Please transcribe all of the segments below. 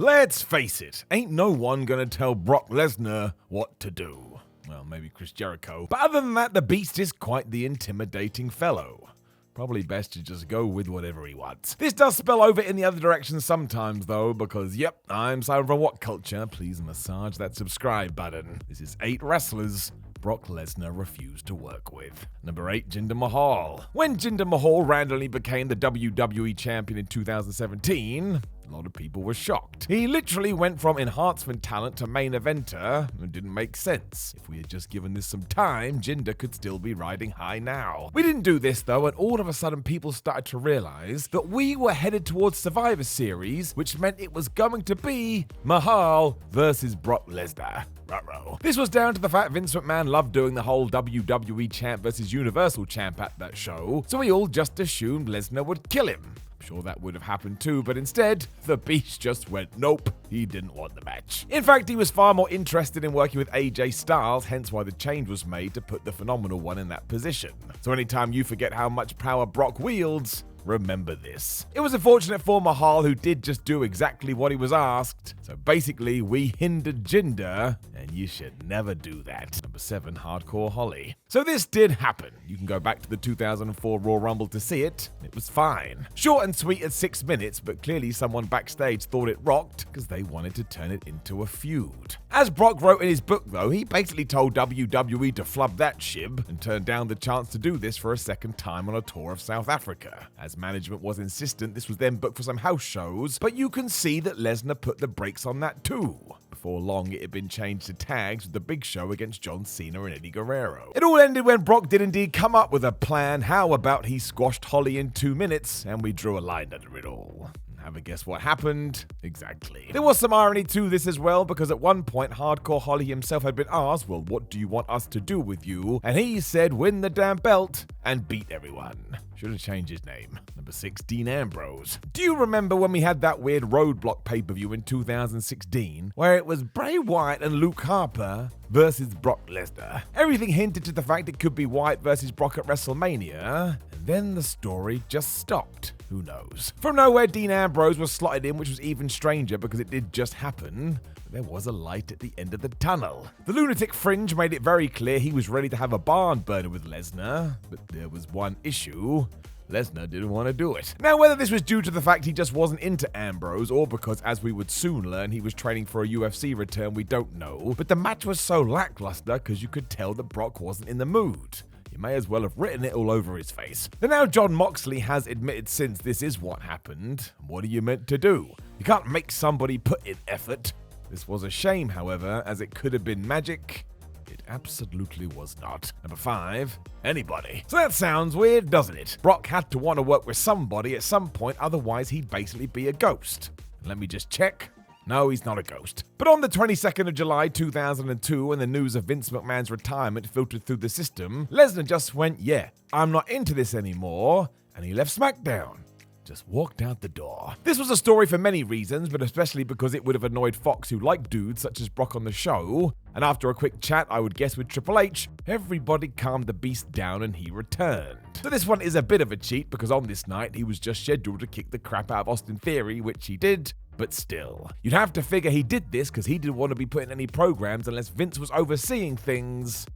Let's face it, ain't no one gonna tell Brock Lesnar what to do. Well, maybe Chris Jericho. But other than that, the Beast is quite the intimidating fellow. Probably best to just go with whatever he wants. This does spill over in the other direction sometimes though, because yep, I'm Simon from What Culture. Please massage that subscribe button. This is 8 wrestlers Brock Lesnar refused to work with. Number 8, Jinder Mahal. When Jinder Mahal randomly became the WWE champion in 2017, a lot of people were shocked. He literally went from enhancement talent to main eventer. It didn't make sense. If we had just given this some time, Jinder could still be riding high now. We didn't do this though, and all of a sudden people started to realize that we were headed towards Survivor Series, which meant it was going to be Mahal versus Brock Lesnar. Ruh-roh. This was down to the fact Vince McMahon loved doing the whole WWE champ versus Universal champ at that show, so we all just assumed Lesnar would kill him. Sure, that would have happened too, but instead, the Beast just went nope, he didn't want the match. In fact, he was far more interested in working with AJ Styles, hence why the change was made to put the Phenomenal One in that position. So anytime you forget how much power Brock wields, remember this. It was unfortunate for Mahal, who did just do exactly what he was asked. So basically, we hindered Jinder, and you should never do that. Number 7, Hardcore Holly. So this did happen. You can go back to the 2004 Royal Rumble to see it. It was fine. Short and sweet at 6 minutes, but clearly someone backstage thought it rocked because they wanted to turn it into a feud. As Brock wrote in his book though, he basically told WWE to flub that shib and turn down the chance to do this for a second time on a tour of South Africa. As management was insistent, this was then booked for some house shows, but you can see that Lesnar put the brakes on that too. Before long, it had been changed to tags with the Big Show against John Cena and Eddie Guerrero. It all ended when Brock did indeed come up with a plan. How about he squashed Holly in 2 minutes and we drew a line under it all? Have a guess what happened? Exactly. There was some irony to this as well, because at one point Hardcore Holly himself had been asked, well, what do you want us to do with you? And he said, win the damn belt and beat everyone. Should have changed his name. Number 6, Dean Ambrose. Do you remember when we had that weird Roadblock pay-per-view in 2016, where it was Bray Wyatt and Luke Harper versus Brock Lesnar? Everything hinted to the fact it could be Wyatt versus Brock at WrestleMania, and then the story just stopped. Who knows? From nowhere, Dean Ambrose was slotted in, which was even stranger because it did just happen. But there was a light at the end of the tunnel. The Lunatic Fringe made it very clear he was ready to have a barn burner with Lesnar, but there was one issue. Lesnar didn't want to do it. Now, whether this was due to the fact he just wasn't into Ambrose, or because, as we would soon learn, he was training for a UFC return, we don't know. But the match was so lackluster because you could tell that Brock wasn't in the mood. You may as well have written it all over his face. And now Jon Moxley has admitted since this is what happened. What are you meant to do? You can't make somebody put in effort. This was a shame, however, as it could have been magic. It absolutely was not. Number 5, anybody. So that sounds weird, doesn't it? Brock had to want to work with somebody at some point, otherwise he'd basically be a ghost. Let me just check. No, he's not a ghost. But on the 22nd of July 2002, when the news of Vince McMahon's retirement filtered through the system, Lesnar just went, yeah, I'm not into this anymore, and he left SmackDown. Just walked out the door. This was a story for many reasons, but especially because it would have annoyed Fox, who liked dudes such as Brock on the show. And after a quick chat, I would guess with Triple H, everybody calmed the Beast down and he returned. So this one is a bit of a cheat, because on this night, he was just scheduled to kick the crap out of Austin Theory, which he did. But still, you'd have to figure he did this because he didn't want to be put in any programs unless Vince was overseeing things.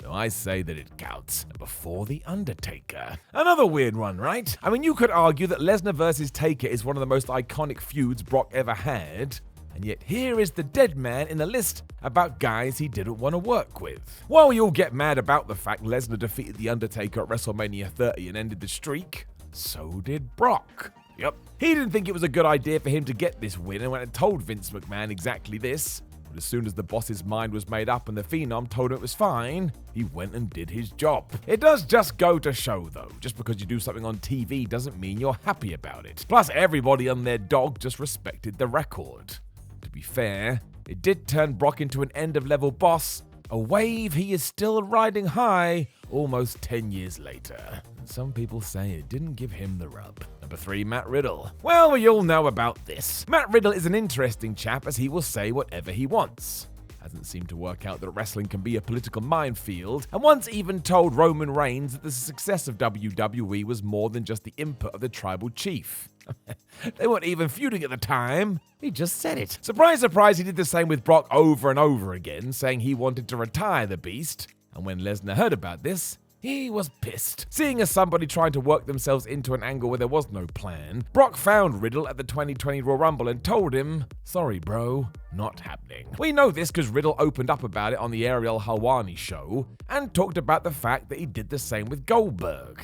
So I say that it counts. Number 4, The Undertaker. Another weird one, right? I mean, you could argue that Lesnar versus Taker is one of the most iconic feuds Brock ever had, and yet here is the dead man in a list about guys he didn't want to work with. While we all get mad about the fact Lesnar defeated The Undertaker at WrestleMania 30 and ended the streak, so did Brock. Yep. He didn't think it was a good idea for him to get this win and went and told Vince McMahon exactly this. But as soon as the boss's mind was made up and the Phenom told him it was fine, he went and did his job. It does just go to show though, just because you do something on TV doesn't mean you're happy about it. Plus everybody and their dog just respected the record. To be fair, it did turn Brock into an end-of-level boss, a wave he is still riding high almost 10 years later. And some people say it didn't give him the rub. Number 3, Matt Riddle. Well, we all know about this. Matt Riddle is an interesting chap, as he will say whatever he wants. Hasn't seemed to work out that wrestling can be a political minefield, and once even told Roman Reigns that the success of WWE was more than just the input of the tribal chief. They weren't even feuding at the time. He just said it. Surprise, surprise, he did the same with Brock over and over again, saying he wanted to retire the Beast. And when Lesnar heard about this, he was pissed. Seeing as somebody trying to work themselves into an angle where there was no plan, Brock found Riddle at the 2020 Royal Rumble and told him, "Sorry bro, not happening." We know this because Riddle opened up about it on the Ariel Helwani show and talked about the fact that he did the same with Goldberg.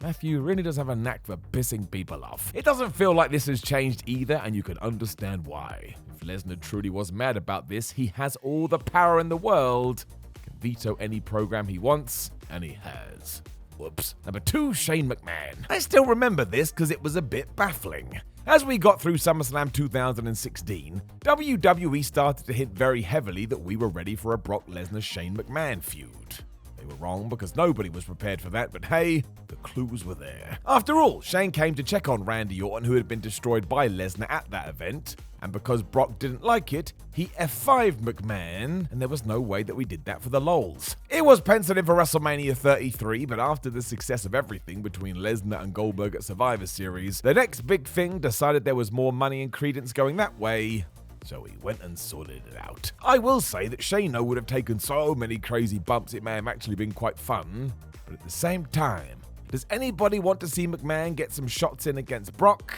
Matthew really does have a knack for pissing people off. It doesn't feel like this has changed either, and you can understand why. If Lesnar truly was mad about this, he has all the power in the world. Can veto any program he wants, and he has. Whoops. Number 2, Shane McMahon. I still remember this because it was a bit baffling. As we got through SummerSlam 2016, WWE started to hint very heavily that we were ready for a Brock Lesnar-Shane McMahon feud. They were wrong because nobody was prepared for that, but hey, the clues were there. After all, Shane came to check on Randy Orton, who had been destroyed by Lesnar at that event, and because Brock didn't like it, he F5'd McMahon, and there was no way that we did that for the lols. It was penciled in for WrestleMania 33, but after the success of everything between Lesnar and Goldberg at Survivor Series, the next big thing decided there was more money and credence going that way, so he went and sorted it out. I will say that Shane would have taken so many crazy bumps it may have actually been quite fun, but at the same time, does anybody want to see McMahon get some shots in against Brock?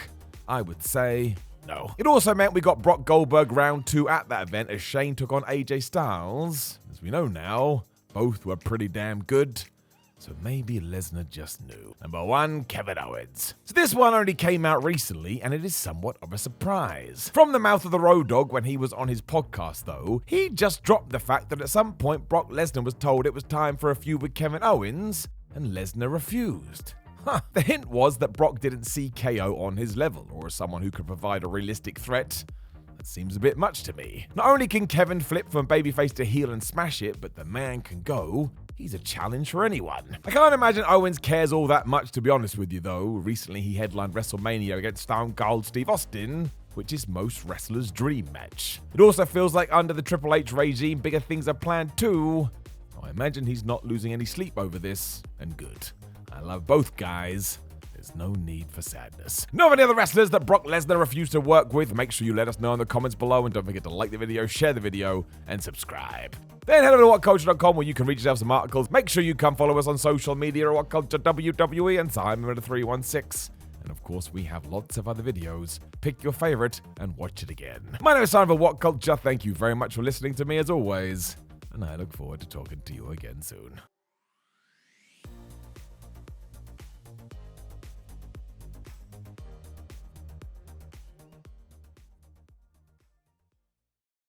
I would say no. It also meant we got Brock Goldberg round 2 at that event as Shane took on AJ Styles. As we know now, both were pretty damn good. So maybe Lesnar just knew. Number 1, Kevin Owens. So this one only came out recently, and it is somewhat of a surprise. From the mouth of the Road Dogg when he was on his podcast, though, he just dropped the fact that at some point Brock Lesnar was told it was time for a feud with Kevin Owens, and Lesnar refused. The hint was that Brock didn't see KO on his level, or as someone who could provide a realistic threat. That seems a bit much to me. Not only can Kevin flip from babyface to heel and smash it, but the man can go. He's a challenge for anyone. I can't imagine Owens cares all that much, to be honest with you, though. Recently, he headlined WrestleMania against Stone Cold Steve Austin, which is most wrestlers' dream match. It also feels like under the Triple H regime, bigger things are planned too. I imagine he's not losing any sleep over this, and good. I love both guys. There's no need for sadness. Know of any other wrestlers that Brock Lesnar refused to work with? Make sure you let us know in the comments below, and don't forget to like the video, share the video, and subscribe. Then head over to whatculture.com where you can read yourself some articles. Make sure you come follow us on social media at WhatCulture WWE and Simon316. And of course, we have lots of other videos. Pick your favorite and watch it again. My name is Simon for WhatCulture. Thank you very much for listening to me as always, and I look forward to talking to you again soon.